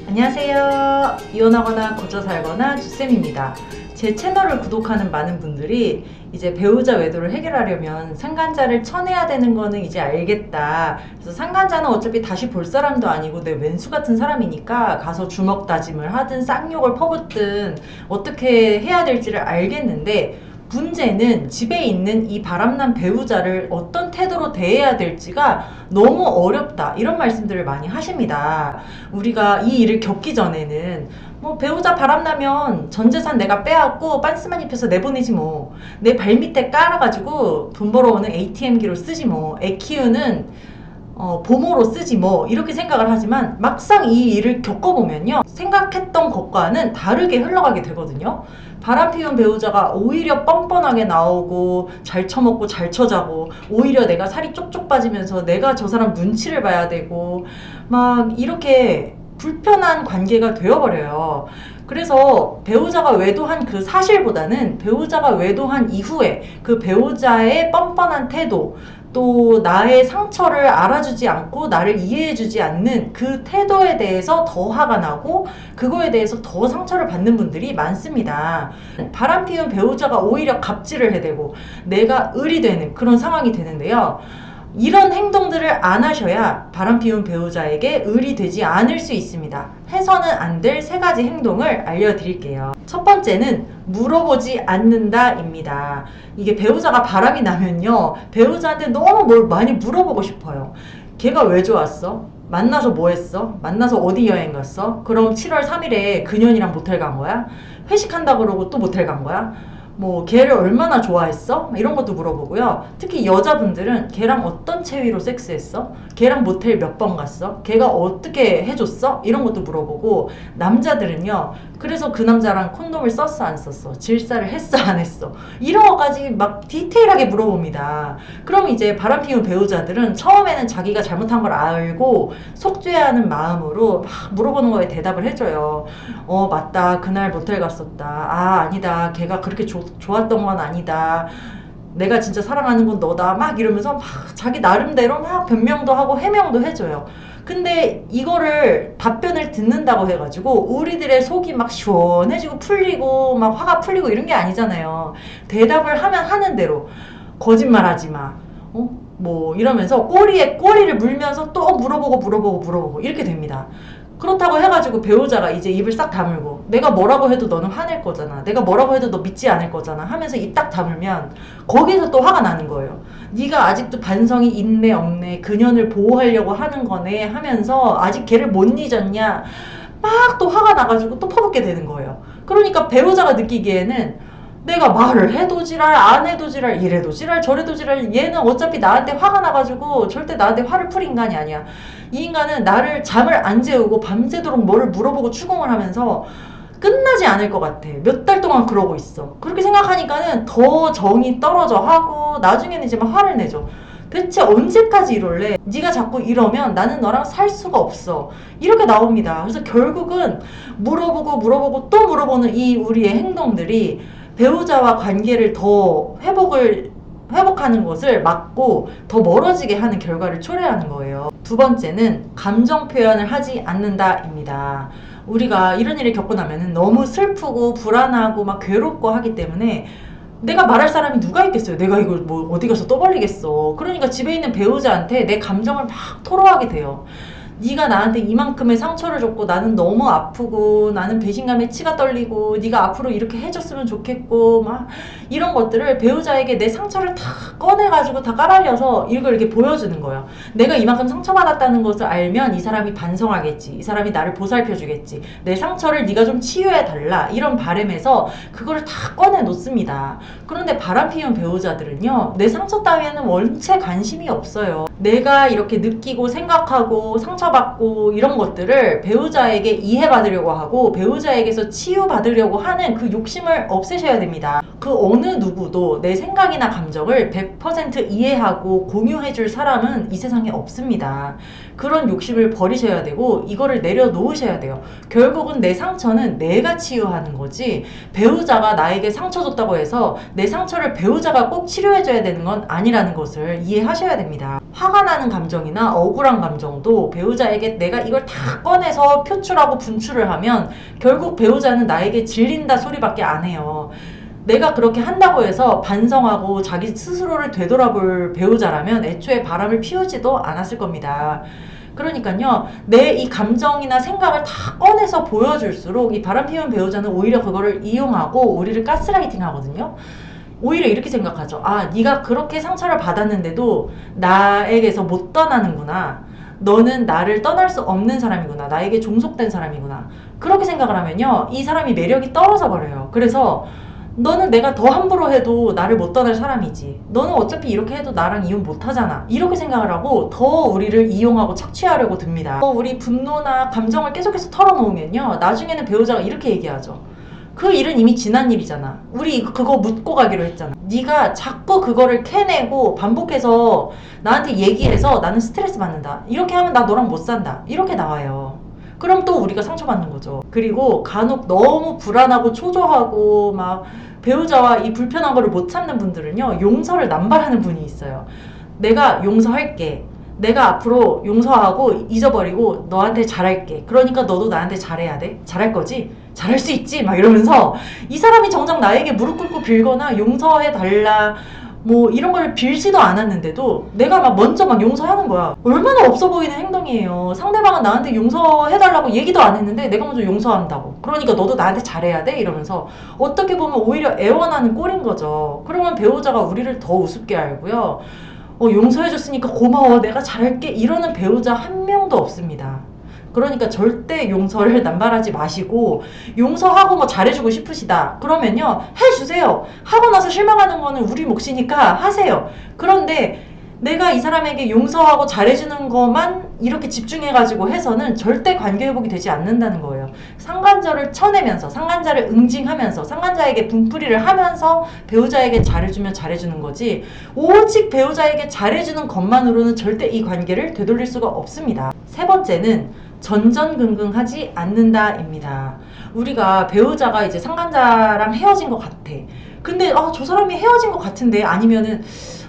안녕하세요. 이혼하거나 고쳐 살거나 주쌤입니다. 제 채널을 구독하는 많은 분들이 이제 배우자 외도를 해결하려면 상간자를 쳐내야 되는 거는 이제 알겠다. 그래서 상간자는 어차피 다시 볼 사람도 아니고 내 왼수 같은 사람이니까 가서 주먹 다짐을 하든 쌍욕을 퍼붓든 어떻게 해야 될지를 알겠는데, 문제는 집에 있는 이 바람난 배우자를 어떤 태도로 대해야 될지가 너무 어렵다, 이런 말씀들을 많이 하십니다. 우리가 이 일을 겪기 전에는 뭐 배우자 바람나면 전 재산 내가 빼앗고 빤스만 입혀서 내보내지 뭐, 내 발밑에 깔아가지고 돈 벌어오는 ATM기로 쓰지 뭐, 애 키우는 보모로 쓰지 뭐, 이렇게 생각을 하지만 막상 이 일을 겪어보면요, 생각했던 것과는 다르게 흘러가게 되거든요. 바람피운 배우자가 오히려 뻔뻔하게 나오고 잘 처먹고 잘 처자고, 오히려 내가 살이 쪽쪽 빠지면서 내가 저 사람 눈치를 봐야 되고 막 이렇게 불편한 관계가 되어버려요. 그래서 배우자가 외도한 그 사실보다는 배우자가 외도한 이후에 그 배우자의 뻔뻔한 태도, 또 나의 상처를 알아주지 않고 나를 이해해주지 않는 그 태도에 대해서 더 화가 나고 그거에 대해서 더 상처를 받는 분들이 많습니다. 바람피운 배우자가 오히려 갑질을 해대고 내가 을이 되는 그런 상황이 되는데요. 이런 행동들을 안 하셔야 바람피운 배우자에게 을이 되지 않을 수 있습니다. 해서는 안 될 3가지 행동을 알려드릴게요. 첫 번째는 물어보지 않는다입니다. 이게 배우자가 바람이 나면요, 배우자한테 너무 뭘 많이 물어보고 싶어요. 걔가 왜 좋았어? 만나서 뭐 했어? 만나서 어디 여행 갔어? 그럼 7월 3일에 그년이랑 모텔 간 거야? 회식한다 그러고 또 모텔 간 거야? 뭐 걔를 얼마나 좋아했어? 이런 것도 물어보고요. 특히 여자분들은 걔랑 어떤 체위로 섹스했어? 걔랑 모텔 몇 번 갔어? 걔가 어떻게 해줬어? 이런 것도 물어보고, 남자들은요, 그래서 그 남자랑 콘돔을 썼어 안 썼어? 질사를 했어 안 했어? 이런 것까지 막 디테일하게 물어봅니다. 그럼 이제 바람피운 배우자들은 처음에는 자기가 잘못한 걸 알고 속죄하는 마음으로 막 물어보는 거에 대답을 해줘요. 맞다, 그날 모텔 갔었다. 아니다, 걔가 그렇게 좋았던 건 아니다. 내가 진짜 사랑하는 건 너다. 막 이러면서 막 자기 나름대로 막 변명도 하고 해명도 해줘요. 근데 이거를 답변을 듣는다고 해가지고 우리들의 속이 막 시원해지고 풀리고 막 화가 풀리고 이런 게 아니잖아요. 대답을 하면 하는 대로 거짓말 하지 마, 뭐 이러면서 꼬리에 꼬리를 물면서 또 물어보고 이렇게 됩니다. 그렇다고 해가지고 배우자가 이제 입을 싹 다물고 내가 뭐라고 해도 너는 화낼 거잖아, 내가 뭐라고 해도 너 믿지 않을 거잖아 하면서 입 딱 다물면 거기서 또 화가 나는 거예요. 네가 아직도 반성이 있네 없네, 그년을 보호하려고 하는 거네 하면서 아직 걔를 못 잊었냐, 막 또 화가 나가지고 또 퍼붓게 되는 거예요. 그러니까 배우자가 느끼기에는 내가 말을 해도 지랄 안 해도 지랄, 이래도 지랄 저래도 지랄, 얘는 어차피 나한테 화가 나가지고 절대 나한테 화를 풀 인간이 아니야. 이 인간은 나를 잠을 안 재우고 밤새도록 뭐를 물어보고 추궁을 하면서 끝나지 않을 것 같아. 몇 달 동안 그러고 있어. 그렇게 생각하니까는 더 정이 떨어져 하고 나중에는 이제 막 화를 내죠. 대체 언제까지 이럴래? 네가 자꾸 이러면 나는 너랑 살 수가 없어. 이렇게 나옵니다. 그래서 결국은 물어보고 또 물어보는 이 우리의 행동들이 배우자와 관계를 더 회복하는 것을 막고 더 멀어지게 하는 결과를 초래하는 거예요. 두 번째는 감정 표현을 하지 않는다입니다. 우리가 이런 일을 겪고 나면 너무 슬프고 불안하고 막 괴롭고 하기 때문에 내가 말할 사람이 누가 있겠어요. 내가 이걸 뭐 어디 가서 떠벌리겠어. 그러니까 집에 있는 배우자한테 내 감정을 막 토로하게 돼요. 네가 나한테 이만큼의 상처를 줬고 나는 너무 아프고 나는 배신감에 치가 떨리고 네가 앞으로 이렇게 해줬으면 좋겠고 막 이런 것들을 배우자에게 내 상처를 다 꺼내가지고 다 깔아려서 이걸 이렇게 보여주는 거예요. 내가 이만큼 상처받았다는 것을 알면 이 사람이 반성하겠지, 이 사람이 나를 보살펴주겠지, 내 상처를 네가 좀 치유해달라, 이런 바람에서 그거를 다 꺼내 놓습니다. 그런데 바람피운 배우자들은요, 내 상처 따위에는 원체 관심이 없어요. 내가 이렇게 느끼고 생각하고 상처받고 이런 것들을 배우자에게 이해받으려고 하고 배우자에게서 치유받으려고 하는 그 욕심을 없애셔야 됩니다. 그 어느 누구도 내 생각이나 감정을 100% 이해하고 공유해줄 사람은 이 세상에 없습니다. 그런 욕심을 버리셔야 되고 이거를 내려놓으셔야 돼요. 결국은 내 상처는 내가 치유하는 거지 배우자가 나에게 상처 줬다고 해서 내 상처를 배우자가 꼭 치료해줘야 되는 건 아니라는 것을 이해하셔야 됩니다. 화가 화가 나는 감정이나 억울한 감정도 배우자에게 내가 이걸 다 꺼내서 표출하고 분출을 하면 결국 배우자는 나에게 질린다 소리밖에 안 해요. 내가 그렇게 한다고 해서 반성하고 자기 스스로를 되돌아볼 배우자라면 애초에 바람을 피우지도 않았을 겁니다. 그러니까요, 내 이 감정이나 생각을 다 꺼내서 보여줄수록 이 바람 피운 배우자는 오히려 그거를 이용하고 우리를 가스라이팅 하거든요. 오히려 이렇게 생각하죠. 아, 네가 그렇게 상처를 받았는데도 나에게서 못 떠나는구나. 너는 나를 떠날 수 없는 사람이구나. 나에게 종속된 사람이구나. 그렇게 생각을 하면요, 이 사람이 매력이 떨어져 버려요. 그래서 너는 내가 더 함부로 해도 나를 못 떠날 사람이지. 너는 어차피 이렇게 해도 나랑 이혼 못 하잖아. 이렇게 생각을 하고 더 우리를 이용하고 착취하려고 듭니다. 우리 분노나 감정을 계속해서 털어놓으면요, 나중에는 배우자가 이렇게 얘기하죠. 그 일은 이미 지난 일이잖아. 우리 그거 묻고 가기로 했잖아. 네가 자꾸 그거를 캐내고 반복해서 나한테 얘기해서 나는 스트레스 받는다. 이렇게 하면 나 너랑 못 산다. 이렇게 나와요. 그럼 또 우리가 상처받는 거죠. 그리고 간혹 너무 불안하고 초조하고 막 배우자와 이 불편한 거를 못 참는 분들은요, 용서를 남발하는 분이 있어요. 내가 용서할게. 내가 앞으로 용서하고 잊어버리고 너한테 잘할게. 그러니까 너도 나한테 잘해야 돼. 잘할 거지? 잘할 수 있지? 막 이러면서 이 사람이 정작 나에게 무릎 꿇고 빌거나 용서해 달라 뭐 이런 걸 빌지도 않았는데도 내가 막 먼저 막 용서하는 거야. 얼마나 없어 보이는 행동이에요. 상대방은 나한테 용서해달라고 얘기도 안 했는데 내가 먼저 용서한다고. 그러니까 너도 나한테 잘해야 돼? 이러면서 어떻게 보면 오히려 애원하는 꼴인 거죠. 그러면 배우자가 우리를 더 우습게 알고요. 용서해줬으니까 고마워. 내가 잘할게. 이러는 배우자 한 명도 없습니다. 그러니까 절대 용서를 남발하지 마시고, 용서하고 뭐 잘해주고 싶으시다 그러면요, 해주세요. 하고 나서 실망하는 거는 우리 몫이니까 하세요. 그런데 내가 이 사람에게 용서하고 잘해주는 것만 이렇게 집중해가지고 해서는 절대 관계 회복이 되지 않는다는 거예요. 상간자를 쳐내면서, 상간자를 응징하면서, 상간자에게 분풀이를 하면서 배우자에게 잘해주면 잘해주는 거지, 오직 배우자에게 잘해주는 것만으로는 절대 이 관계를 되돌릴 수가 없습니다. 세 번째는 전전긍긍하지 않는다입니다. 우리가 배우자가 이제 상간자랑 헤어진 것 같아. 근데 저 사람이 헤어진 것 같은데, 아니면은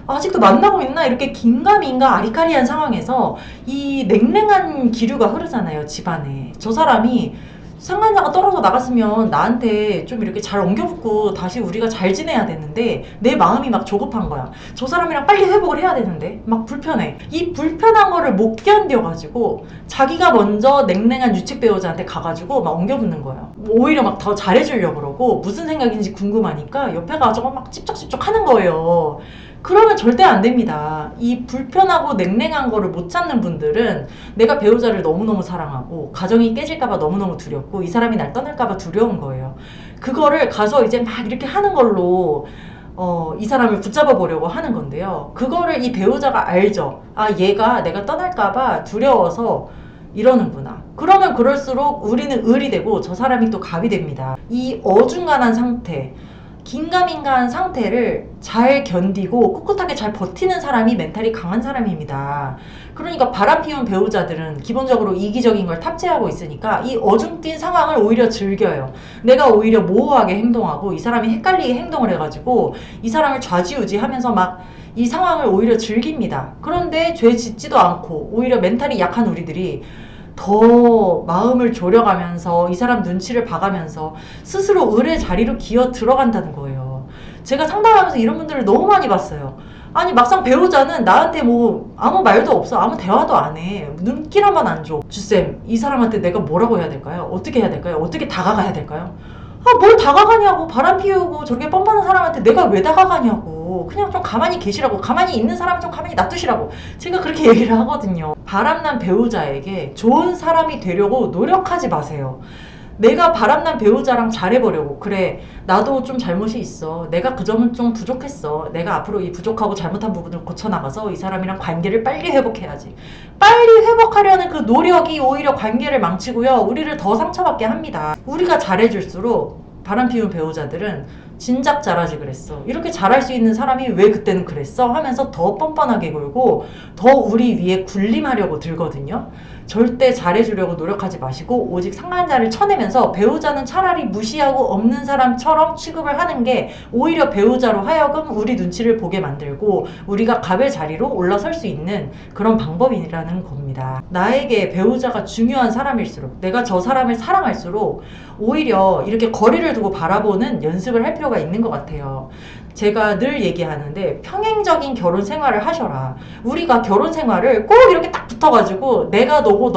아직도 만나고 있나, 이렇게 긴가민가 아리까리한 상황에서 이 냉랭한 기류가 흐르잖아요, 집안에. 저 사람이 상간자가 떨어져 나갔으면 나한테 좀 이렇게 잘 엉겨붙고 다시 우리가 잘 지내야 되는데 내 마음이 막 조급한 거야. 저 사람이랑 빨리 회복을 해야 되는데 막 불편해. 이 불편한 거를 못 견뎌가지고 자기가 먼저 냉랭한 유책 배우자한테 가가지고 막 엉겨붙는 거예요. 오히려 막 더 잘해주려고 그러고, 무슨 생각인지 궁금하니까 옆에 가서 막 찝쩍찝쩍 하는 거예요. 그러면 절대 안 됩니다. 이 불편하고 냉랭한 거를 못 참는 분들은 내가 배우자를 너무너무 사랑하고 가정이 깨질까봐 너무너무 두렵고 이 사람이 날 떠날까봐 두려운 거예요. 그거를 가서 이제 막 이렇게 하는 걸로 이 사람을 붙잡아 보려고 하는 건데요. 그거를 이 배우자가 알죠. 아, 얘가 내가 떠날까봐 두려워서 이러는구나. 그러면 그럴수록 우리는 을이 되고 저 사람이 또 갑이 됩니다. 이 어중간한 상태, 긴가민가한 상태를 잘 견디고 꿋꿋하게 잘 버티는 사람이 멘탈이 강한 사람입니다. 그러니까 바람피운 배우자들은 기본적으로 이기적인 걸 탑재하고 있으니까 이 어중뛴 상황을 오히려 즐겨요. 내가 오히려 모호하게 행동하고 이 사람이 헷갈리게 행동을 해가지고 이 사람을 좌지우지하면서 막 이 상황을 오히려 즐깁니다. 그런데 죄 짓지도 않고 오히려 멘탈이 약한 우리들이 더 마음을 졸여가면서 이 사람 눈치를 봐가면서 스스로 을의 자리로 기어 들어간다는 거예요. 제가 상담하면서 이런 분들을 너무 많이 봤어요. 아니, 막상 배우자는 나한테 뭐 아무 말도 없어. 아무 대화도 안 해. 눈길 한번 안 줘. 주쌤, 이 사람한테 내가 뭐라고 해야 될까요? 어떻게 해야 될까요? 어떻게 다가가야 될까요? 뭘 다가가냐고. 바람 피우고 저렇게 뻔뻔한 사람한테 내가 왜 다가가냐고. 그냥 좀 가만히 계시라고. 가만히 있는 사람 좀 가만히 놔두시라고. 제가 그렇게 얘기를 하거든요. 바람난 배우자에게 좋은 사람이 되려고 노력하지 마세요. 내가 바람난 배우자랑 잘해보려고, 그래, 나도 좀 잘못이 있어, 내가 그 점은 좀 부족했어, 내가 앞으로 이 부족하고 잘못한 부분을 고쳐나가서 이 사람이랑 관계를 빨리 회복해야지, 빨리 회복하려는 그 노력이 오히려 관계를 망치고요, 우리를 더 상처받게 합니다. 우리가 잘해줄수록 바람 피운 배우자들은 진작 잘하지 그랬어, 이렇게 잘할 수 있는 사람이 왜 그때는 그랬어 하면서 더 뻔뻔하게 굴고 더 우리 위에 군림하려고 들거든요. 절대 잘해주려고 노력하지 마시고 오직 상간자를 쳐내면서 배우자는 차라리 무시하고 없는 사람처럼 취급을 하는 게 오히려 배우자로 하여금 우리 눈치를 보게 만들고 우리가 갑의 자리로 올라설 수 있는 그런 방법이라는 겁니다. 나에게 배우자가 중요한 사람일수록 내가 저 사람을 사랑할수록 오히려 이렇게 거리를 두고 바라보는 연습을 할 필요가 있는 것 같아요. 제가 늘 얘기하는데 평행적인 결혼 생활을 하셔라. 우리가 결혼 생활을 꼭 이렇게 딱 붙어가지고 내가 너고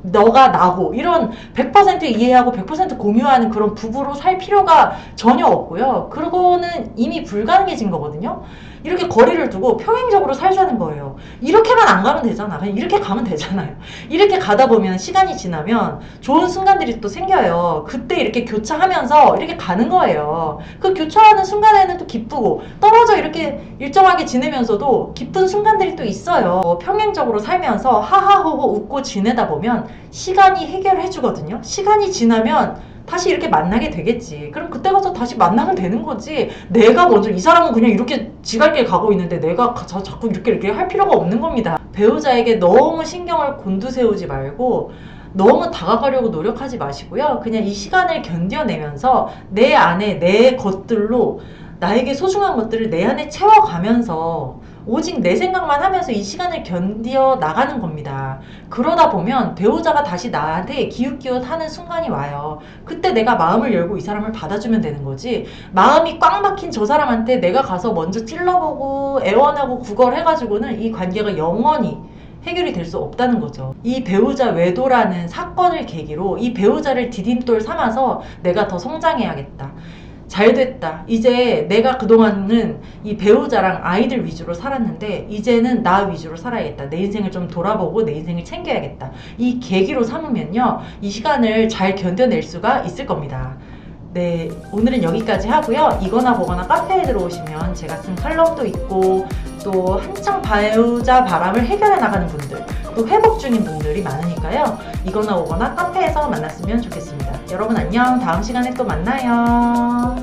너가 나고 이런 100% 이해하고 100% 공유하는 그런 부부로 살 필요가 전혀 없고요. 그거는 이미 불가능해진 거거든요. 이렇게 거리를 두고 평행적으로 살자는 거예요. 이렇게만 안 가면 되잖아. 그냥 이렇게 가면 되잖아요. 이렇게 가다 보면 시간이 지나면 좋은 순간들이 또 생겨요. 그때 이렇게 교차하면서 이렇게 가는 거예요. 그 교차하는 순간에는 또 기쁘고 떨어져 이렇게 일정하게 지내면서도 기쁜 순간들이 또 있어요. 평행적으로 살면서 하하호호 웃고 지내다 보면 시간이 해결해 주거든요. 시간이 지나면 다시 이렇게 만나게 되겠지. 그럼 그때 가서 다시 만나면 되는 거지. 내가 먼저 이 사람은 그냥 이렇게 지갈길 가고 있는데 내가 자꾸 이렇게 할 필요가 없는 겁니다. 배우자에게 너무 신경을 곤두세우지 말고 너무 다가가려고 노력하지 마시고요. 그냥 이 시간을 견뎌내면서 내 안에 내 것들로 나에게 소중한 것들을 내 안에 채워가면서 오직 내 생각만 하면서 이 시간을 견뎌 나가는 겁니다. 그러다 보면 배우자가 다시 나한테 기웃기웃 하는 순간이 와요. 그때 내가 마음을 열고 이 사람을 받아주면 되는 거지. 마음이 꽉 막힌 저 사람한테 내가 가서 먼저 찔러보고 애원하고 구걸해가지고는 이 관계가 영원히 해결이 될 수 없다는 거죠. 이 배우자 외도라는 사건을 계기로 이 배우자를 디딤돌 삼아서 내가 더 성장해야겠다. 잘됐다. 이제 내가 그동안은 이 배우자랑 아이들 위주로 살았는데 이제는 나 위주로 살아야겠다. 내 인생을 좀 돌아보고 내 인생을 챙겨야겠다. 이 계기로 삼으면요. 이 시간을 잘 견뎌낼 수가 있을 겁니다. 네, 오늘은 여기까지 하고요. 이거나 보거나 카페에 들어오시면 제가 쓴 칼럼도 있고 또 한창 배우자 바람을 해결해 나가는 분들, 또 회복 중인 분들이 많으니까요. 이거나 오거나 카페에서 만났으면 좋겠습니다. 여러분 안녕. 다음 시간에 또 만나요.